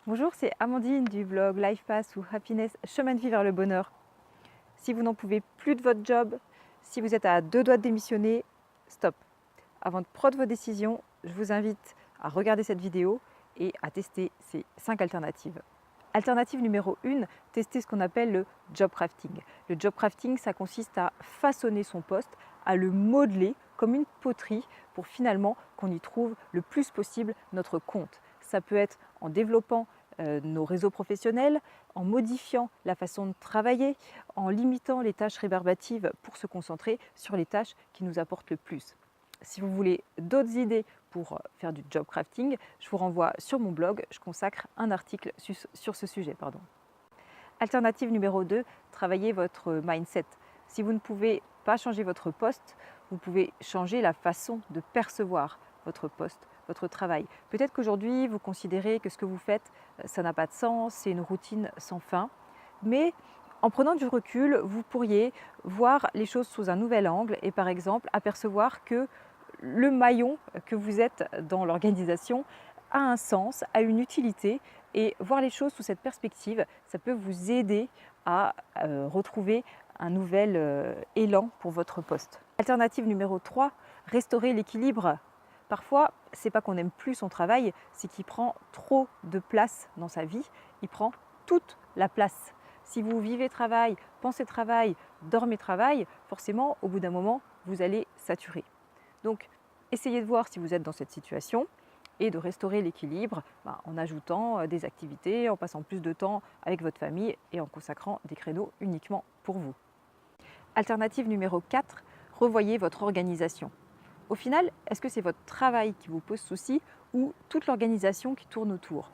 Bonjour, c'est Amandine du blog LifePass ou Happiness, chemin de vie vers le bonheur. Si vous n'en pouvez plus de votre job, si vous êtes à deux doigts de démissionner, stop. Avant de prendre vos décisions, je vous invite à regarder cette vidéo et à tester ces 5 alternatives. Alternative numéro 1, tester ce qu'on appelle le job crafting. Le job crafting, ça consiste à façonner son poste, à le modeler comme une poterie pour finalement qu'on y trouve le plus possible notre compte. Ça peut être en développant nos réseaux professionnels, en modifiant la façon de travailler, en limitant les tâches rébarbatives pour se concentrer sur les tâches qui nous apportent le plus. Si vous voulez d'autres idées pour faire du job crafting, je vous renvoie sur mon blog, je consacre un article sur ce sujet. Alternative numéro 2, travaillez votre mindset. Si vous ne pouvez pas changer votre poste, vous pouvez changer la façon de percevoir votre poste, votre travail. Peut-être qu'aujourd'hui, vous considérez que ce que vous faites, ça n'a pas de sens, c'est une routine sans fin. Mais en prenant du recul, vous pourriez voir les choses sous un nouvel angle et par exemple apercevoir que le maillon que vous êtes dans l'organisation a un sens, a une utilité et voir les choses sous cette perspective, ça peut vous aider à retrouver un nouvel élan pour votre poste. Alternative numéro 3, restaurer l'équilibre. Parfois, ce n'est pas qu'on n'aime plus son travail, c'est qu'il prend trop de place dans sa vie, il prend toute la place. Si vous vivez travail, pensez travail, dormez travail, forcément, au bout d'un moment, vous allez saturer. Donc, essayez de voir si vous êtes dans cette situation et de restaurer l'équilibre en ajoutant des activités, en passant plus de temps avec votre famille et en consacrant des créneaux uniquement pour vous. Alternative numéro 4, revoyez votre organisation. Au final, est-ce que c'est votre travail qui vous pose souci ou toute l'organisation qui tourne autour?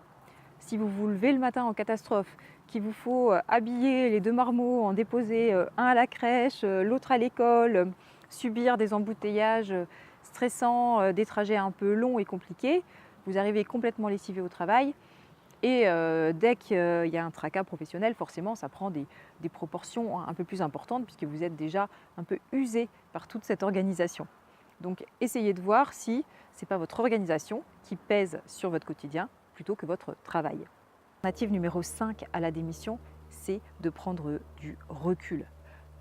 Si vous vous levez le matin en catastrophe, qu'il vous faut habiller les deux marmots, en déposer un à la crèche, l'autre à l'école, subir des embouteillages stressants, des trajets un peu longs et compliqués, vous arrivez complètement lessivé au travail et dès qu'il y a un tracas professionnel, forcément ça prend des proportions un peu plus importantes puisque vous êtes déjà un peu usé par toute cette organisation. Donc essayez de voir si ce n'est pas votre organisation qui pèse sur votre quotidien plutôt que votre travail. Alternative numéro 5 à la démission, c'est de prendre du recul.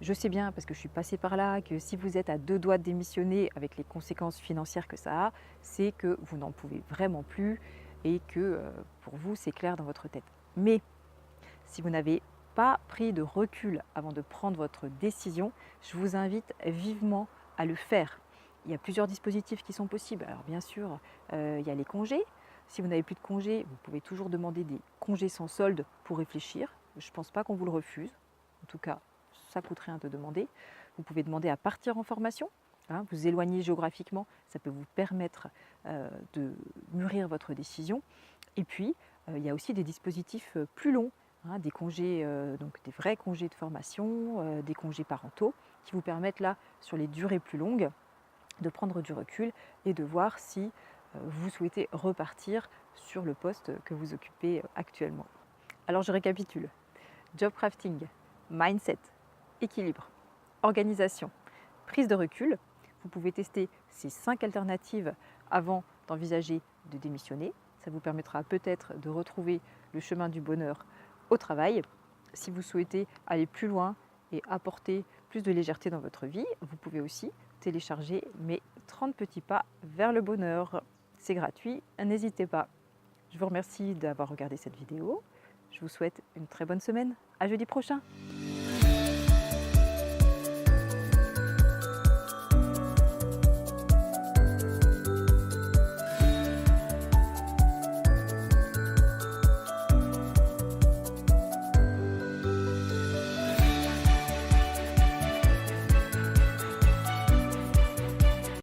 Je sais bien, parce que je suis passée par là, que si vous êtes à deux doigts de démissionner avec les conséquences financières que ça a, c'est que vous n'en pouvez vraiment plus et que pour vous, c'est clair dans votre tête. Mais si vous n'avez pas pris de recul avant de prendre votre décision, je vous invite vivement à le faire. Il y a plusieurs dispositifs qui sont possibles. Alors bien sûr, il y a les congés. Si vous n'avez plus de congés, vous pouvez toujours demander des congés sans solde pour réfléchir. Je ne pense pas qu'on vous le refuse. En tout cas, ça coûte rien de demander. Vous pouvez demander à partir en formation. Vous éloigner géographiquement, ça peut vous permettre de mûrir votre décision. Et puis, il y a aussi des dispositifs plus longs, des congés, donc des vrais congés de formation, des congés parentaux, qui vous permettent là, sur les durées plus longues, de prendre du recul et de voir si vous souhaitez repartir sur le poste que vous occupez actuellement. Alors je récapitule. Job crafting, mindset, équilibre, organisation, prise de recul. Vous pouvez tester ces 5 alternatives avant d'envisager de démissionner. Ça vous permettra peut-être de retrouver le chemin du bonheur au travail. Si vous souhaitez aller plus loin et apporter plus de légèreté dans votre vie, vous pouvez aussi télécharger mes 30 petits pas vers le bonheur. C'est gratuit, n'hésitez pas. Je vous remercie d'avoir regardé cette vidéo. Je vous souhaite une très bonne semaine. À jeudi prochain.